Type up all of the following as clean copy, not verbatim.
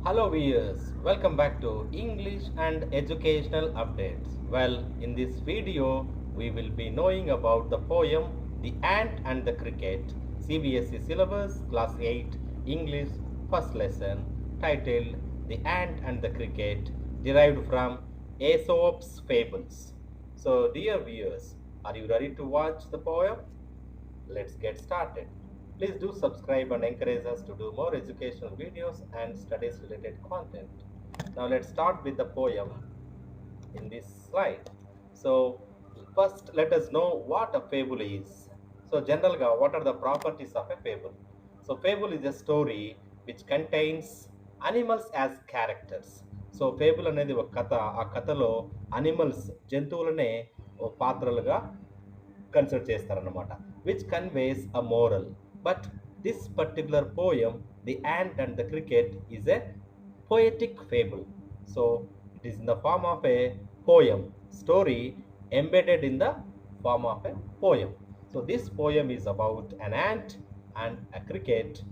Hello viewers, welcome back to English and Educational Updates. Well, in this video, we will be knowing about the poem The Ant and the Cricket, CBSE syllabus, class 8, English, first lesson, titled The Ant and the Cricket, derived from Aesop's Fables. So, dear viewers, are you ready to watch the poem? Let's get started. Please do subscribe and encourage us to do more educational videos and studies related content. Now let's start with the poem in this slide. So first let us know what a fable is. So generally, what are the properties of a fable? So fable is a story which contains animals as characters. So fable అనేది ఒక కథ. ఆ కథలో animals జంతువులనే ఓ పాత్రలుగా consider చేస్తారన్నమాట, which conveys a moral. But this particular poem the ant and the cricket is a poetic fable. So it is in the form of a poem story embedded in the form of a poem. So this poem is about an ant and a cricket,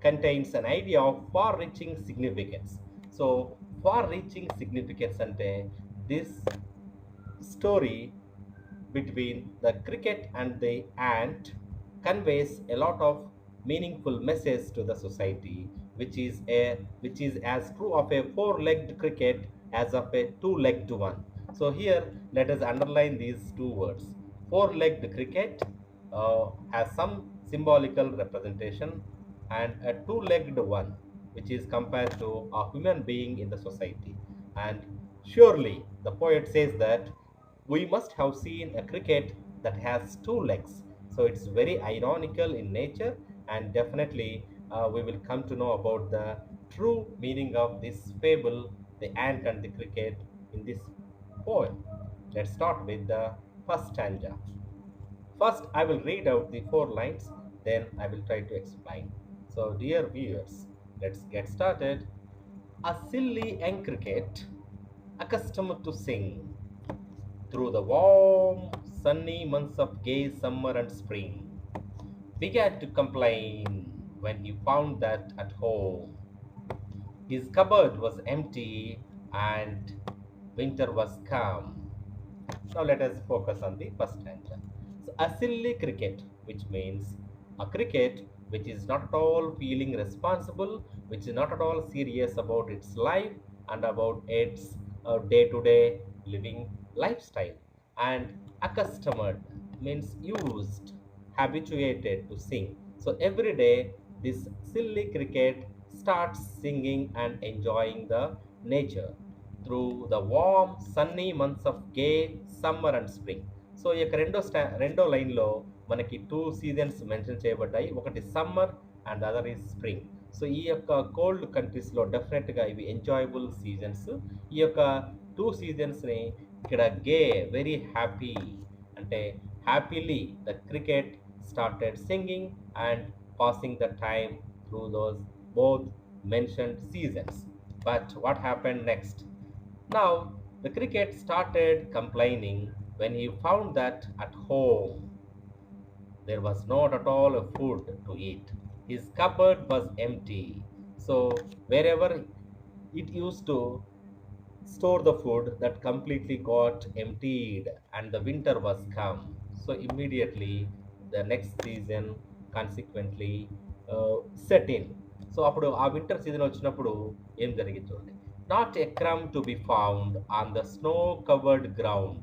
contains an idea of far reaching significance. So far reaching significance ante this story between the cricket and the ant conveys a lot of meaningful message to the society, which is as true of a four-legged cricket as of a two-legged one. So here let us underline these two words. Four-legged cricket has some symbolical representation, and a two-legged one which is compared to a human being in the society. And surely the poet says that we must have seen a cricket that has two legs. So it's very ironical in nature, and definitely we will come to know about the true meaning of this fable, The Ant and the Cricket, in this poem. Let's start with the first stanza. First, I will read out the four lines, then I will try to explain. So, dear viewers, let's get started. A silly young cricket, accustomed to sing through the warm, sunny months of gay summer and spring, began to complain when he found that at home his cupboard was empty and winter was come. Now let us focus on the first stanza. So, a silly cricket, which means a cricket which is not at all feeling responsible, which is not at all serious about its life and about its day-to-day living lifestyle. And accustomed means used, habituated to sing. So every day, this silly cricket starts singing and enjoying the nature through the warm, sunny months of gay summer and spring. So ఈ యొక్క రెండో లైన్లో మనకి two seasons mention చేయబడ్డాయి. ఒకటి summer and other is spring. So ఈ యొక్క cold కంట్రీస్లో డెఫినెట్గా ఇవి ఎంజాయబుల్ సీజన్స్. ఈ యొక్క టూ సీజన్స్ని ఇక్కడ గే, వెరీ హ్యాపీ అంటే happily the cricket started singing and passing the time through those both mentioned seasons. But what happened next? Now, the cricket started complaining when he found that at home there was not at all a food to eat. His cupboard was empty. So, wherever it used to store the food, that completely got emptied and the winter was come. So, immediately the next season consequently set in. So అప్పుడు ఆ winter season వచ్చినప్పుడు ఏం జరిగింది చూడండి. Not a crumb to be found on the snow covered ground,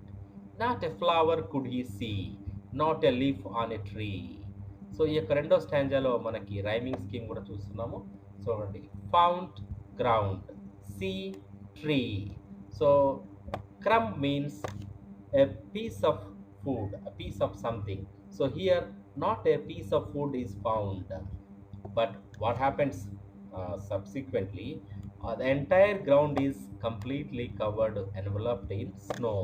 not a flower could he see, not a leaf on a tree. So ఈ యొక్క రెండో స్టాంజాలో మనకి రైమింగ్ స్కీమ్ కూడా చూస్తున్నాము. చూడండి, found ground, see tree. So crumb means a piece of food, a piece of something. So here not a piece of food is found. But what happens subsequently? The entire ground is completely covered, enveloped in snow.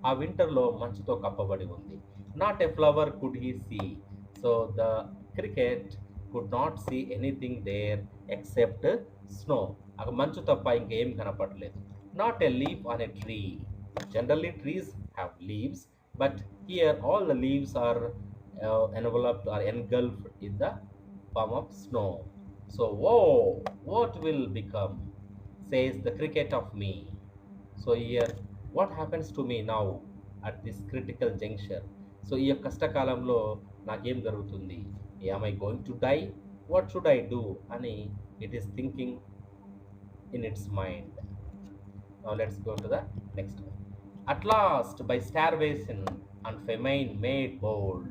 ఆ వింటర్లో మంచుతో కప్పబడి ఉంది. Not a flower could he see. So the cricket could not see anything there except snow. అక్కడ మంచు తప్ప ఇంకేం కనపడలేదు. Not a leaf on a tree. Generally trees have leaves, but here all the leaves are enveloped or engulfed in the form of snow. So, whoa, what will become? says the cricket of me. So here, what happens to me now at this critical juncture? So ఈ యొక్క కష్టకాలంలో నాకేం జరుగుతుంది? Am I going to die? What should I do? అని it is thinking in its mind. Now let's go to the next one. At last, by starvation and famine made bold,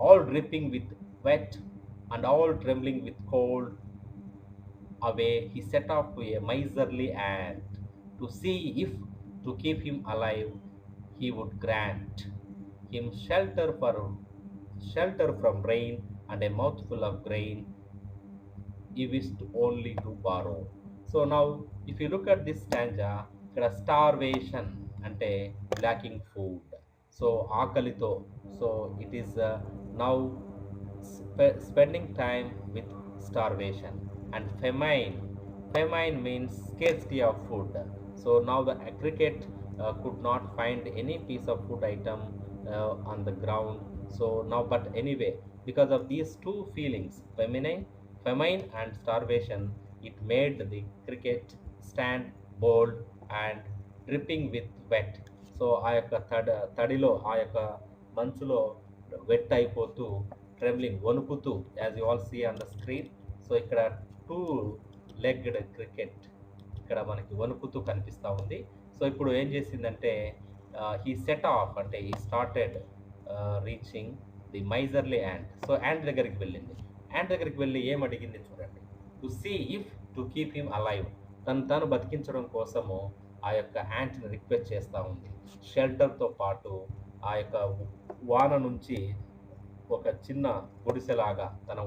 all dripping with wet and all trembling with cold, away he set off to a miserly ant to see if, to keep him alive, he would grant him shelter from rain and a mouthful of grain he wished only to borrow. So now, if you look at this stanza, ఇక్కడ starvation అంటే lacking food. So ఆకలితో. So it is now spending time with starvation. And famine means scarcity of food. So now the cricket could not find any piece of food item on the ground. So now, but anyway, because of these two feelings, famine and starvation, it made the cricket stand bold and dripping with wet. So ఆ యొక్క తడిలో, ఆ యొక్క మంచులో wet అయిపోతూ, trembling, వణుకుతూ, as you all see on the screen. So ఇక్కడ 2-legged cricket ఇక్కడ మనకి వణుకుతూ కనిపిస్తూ ఉంది. సో ఇప్పుడు ఏం చేసిందంటే, హీ సెట్ ఆఫ్ అంటే he started reaching the miserly ant. So ant దగ్గరికి వెళ్ళింది. యాంట్ దగ్గరికి వెళ్ళి ఏం అడిగింది చూడండి. To see if to keep him alive, తను బతికించడం కోసము ఆ యొక్క యాంట్ని రిక్వెస్ట్ చేస్తూ ఉంది. షెల్టర్తో పాటు ఆ యొక్క వాన నుంచి ఒక చిన్న గుడిసెలాగా తన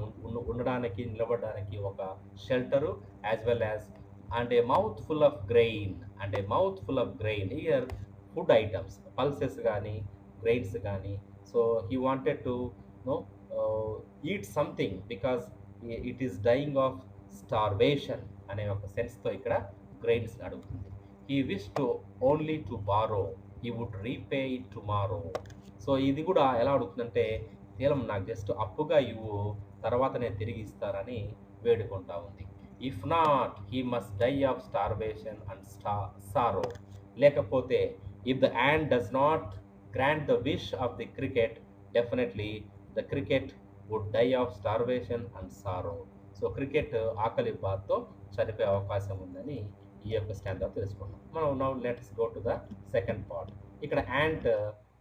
ఉండడానికి, నిలబడడానికి ఒక shelter, as well as and a mouth full of grain. Here food items, pulses కానీ గ్రెయిన్స్ కానీ. So he wanted to eat something because it is dying of starvation అనే ఒక సెన్స్తో ఇక్కడ గ్రెయిన్స్ అడుగుతుంది. He wish to only to borrow, he would repay it tomorrow. So ఇది కూడా ఎలా అడుగుతుందంటే, కేవలం నాకు జస్ట్ అప్పుగా ఇవ్వు, తర్వాత నేను తిరిగి ఇస్తారని వేడుకుంటా ఉంది. If not he must die of starvation and sorrow. లేకపోతే if the ant does not grant the wish of the cricket, definitely the cricket would die of starvation and sorrow. So cricket ఆకలి బాధతో చనిపోయే అవకాశం ఉందని ఈ యొక్క stand తెలుసుకున్నాం. మనం now let's go to the second part. ఇక్కడ యాంట్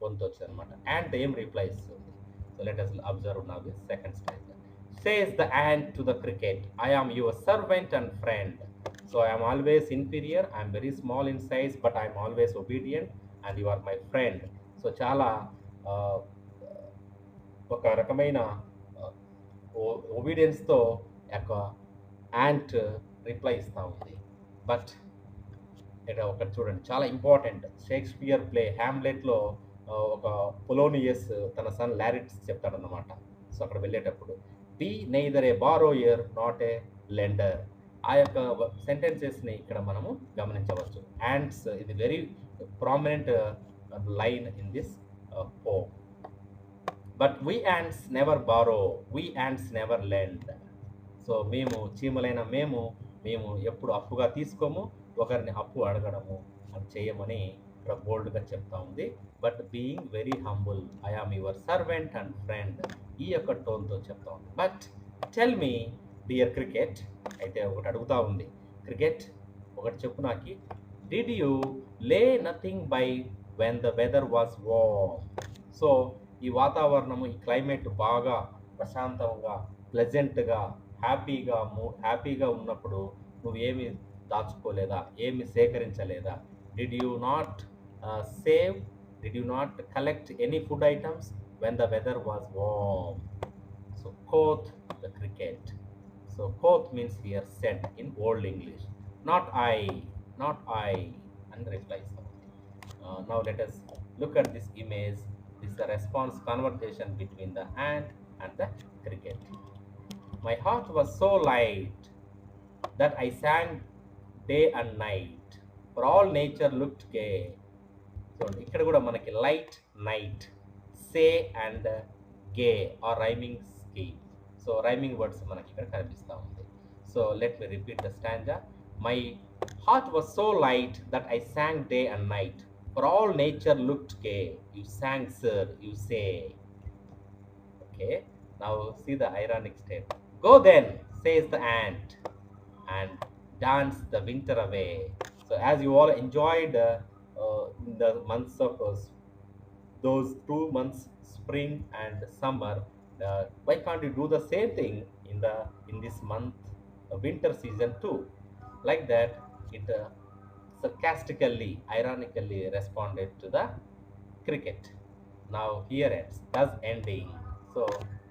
వంతు వచ్చింది అనమాట. యాంట్ ఏం రిప్లై ఇస్తుంది? So let us observe now this second stage. Says the ant to the cricket, I am your servant and friend. So I am always inferior, I am very small in size, but I am always obedient and you are my friend. So చాలా ఒక రకమైన ఒబీడియన్స్తో యొక్క ant reply ఇస్తూ ఉంది. But ఇక్కడ ఒకటి చూడండి, చాలా ఇంపార్టెంట్. షేక్స్పియర్ ప్లే హ్యామ్లెట్లో ఒక పొలోనియస్ తన సన్ లారిట్స్ చెప్తాడన్నమాట. సో అక్కడ వెళ్ళేటప్పుడు, be neither a borrower not a lender. ఆ యొక్క సెంటెన్సెస్ని ఇక్కడ మనము గమనించవచ్చు. యాంట్స్, ఇది very prominent line in this poem. But we ants never borrow, we ants never lend. So మేము చీమలైన మేము ఎప్పుడు అప్పుగా తీసుకోము, ఒకరిని అప్పు అడగడము అది చేయమని ఇక్కడ బోల్డ్గా చెప్తా ఉంది. But being very humble, I am your servant and friend, ఈ యొక్క టోన్తో చెప్తా ఉంది. But tell me dear cricket, అయితే ఒకటి అడుగుతూ ఉంది. క్రికెట్ ఒకటి చెప్పు నాకి, did you lay nothing by when the weather was warm. So ఈ వాతావరణము, ఈ క్లైమేట్ బాగా ప్రశాంతంగా, ప్లెజెంట్గా, హ్యాపీగా ఉన్నప్పుడు నువ్వు ఏమి దాచుకోలేదా, ఏమి సేకరించలేదా? Did you not collect any food items when the weather was warm? So quoth the cricket. So quoth means here said in old English. Not I, and replies. Now let us look at this image. This is a response conversation between the ant and the cricket. My heart was so light that I sang day and night, for all nature looked gay. So ఇక్కడ కూడా మనకి light, night, say and gay are rhyming scheme. So rhyming words మనకి ఇక్కడ కనిపిస్తూ ఉంది. So let me repeat the stanza. My Heart was so light that I sang day and night, for all nature looked gay. You sang, sir, you say. Okay, now see the ironic step. Go then, says the ant, and dance the winter away. So, as you all enjoyed in the months of those 2 months, spring and summer, why can't you do the same thing in this month, winter season too? Like that, it sarcastically, ironically responded to the cricket. Now here ends, thus ending. So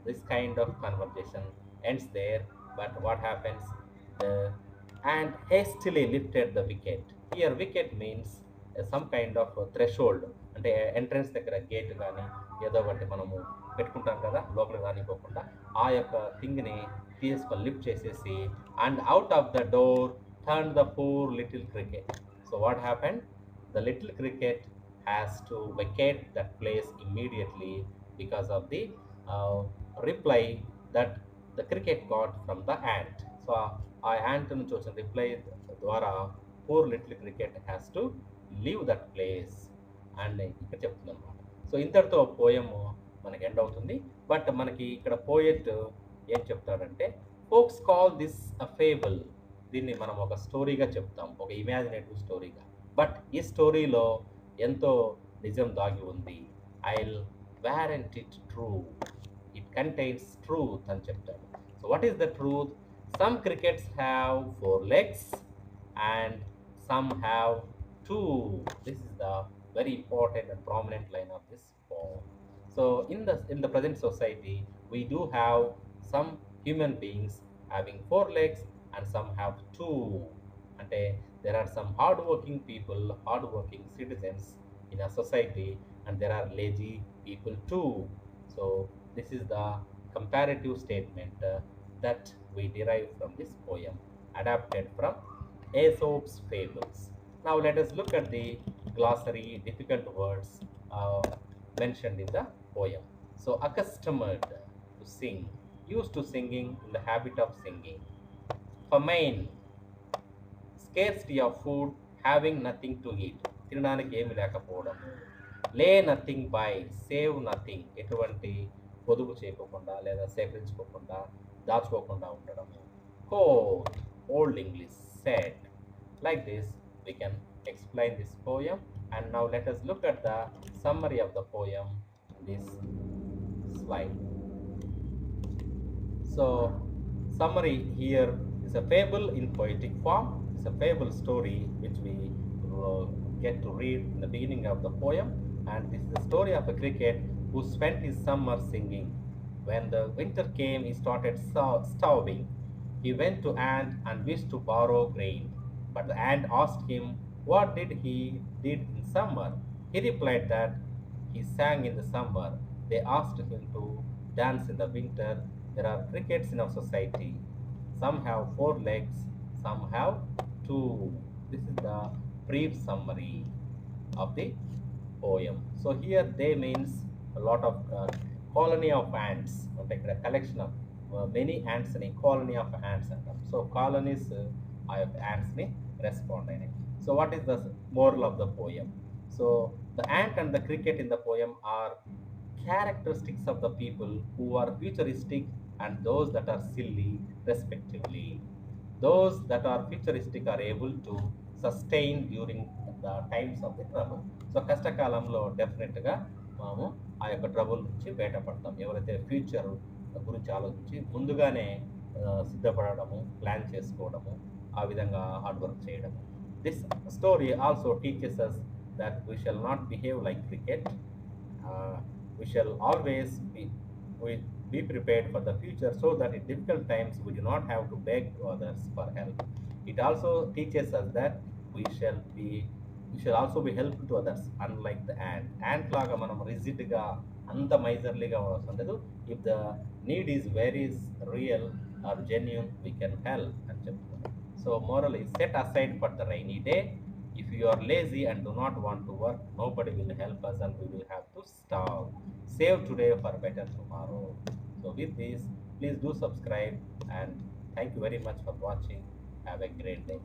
this kind of conversation ends there. But what happens? The and hastily lifted the wicket. Here wicket means some kind of threshold. అంటే entrance దగ్గర gate కానీ ఏదో ఒకటి మనము పెట్టుకుంటాం కదా లోపలికి రానిపోకుండా ఆ యొక్క థింగ్ని తీసుకొని లిఫ్ట్ చేసేసి and out of the door turn the poor little cricket. So what happened? The little cricket has to vacate that place immediately because of the reply that the cricket got from the ant. So ఆ ant నుంచి వచ్చిన reply ద్వారా poor little cricket has to leave that place and ఇక్కడ చెప్తుంది అనమాట. So ఇంతటితో పోయము మనకి end అవుతుంది. బట్ మనకి ఇక్కడ పోయెట్ ఏం చెప్తాడంటే, folks call this a fable. దీన్ని మనం ఒక స్టోరీగా చెప్తాం, ఒక ఇమాజినేటివ్ స్టోరీగా. బట్ ఈ స్టోరీలో ఎంతో నిజం దాగి ఉంది. I'll warrant it true, it contains truth అని చెప్తాడు. So what is the truth? Some crickets have 4 legs and some have 2. This is the very important and prominent line of this poem. So in the present society, we do have some human beings having 4 legs and some have 2. అంటే there are some hardworking people, hardworking citizens in a society, and there are lazy people too. So this is the comparative statement that we derive from this poem, adapted from Aesop's fables. Now let us look at the glossary, difficult words mentioned in the poem. So accustomed to sing, used to singing, in the habit of singing. Famine, scarcity of food, having nothing to eat, తినడానికి ఏమి లేకపోవడం. లే nothing by, save nothing, ఎటువంటి పొదుపు చేయకోకుండా లేదా సేకరించుకోకుండా దాచుకోకుండా ఉండడము. Quote, old English, set. Like this we can explain this poem. And now let us look at the summary of the poem in this slide. So summary here is a fable in poetic form. It's a fable story which we get to read in the beginning of the poem. And this is the story of a cricket who spent his summer singing. When the winter came, he started starving. He went to ant and wished to borrow grain. But the ant asked him what did he did in summer. He replied that he sang in the summer. They asked him to dance in the winter. There are crickets in our society. Some have 4 legs, some have 2. This is the brief summary of the poem. So here they means a lot of colony of ants, like a collection of many ants in a colony of ants. So colonies of ants may respond in it. So what is the moral of the poem? So the ant and the cricket in the poem are characteristics of the people who are futuristic and those that are silly respectively. Those that are futuristic are able to sustain during the times of the trouble. So కష్టకాలంలో డెఫినెట్గా మనము ఆ యొక్క trouble నుంచి బయటపడతాం. ఎవరైతే future గురించి ఆలోచించి ముందుగానే సిద్ధపడము, ప్లాన్ చేసుకోవడము, ఆ విధంగా హార్డ్ వర్క్ చేయడము. This story also teaches us that we shall not behave like cricket. We shall always be prepared for the future so that in difficult times we do not have to beg others for help. It also teaches us that we shall also be helpful to others, unlike the ant. Ant laga manam rigid ga anta miserly ga avasam. If the need is very real or genuine, we can help and cheptunnam. So moral is, set aside for the rainy day. If you are lazy and do not want to work, nobody will help us and we will have to starve. Save today for better tomorrow. So with this, please do subscribe and thank you very much for watching. Have a great day.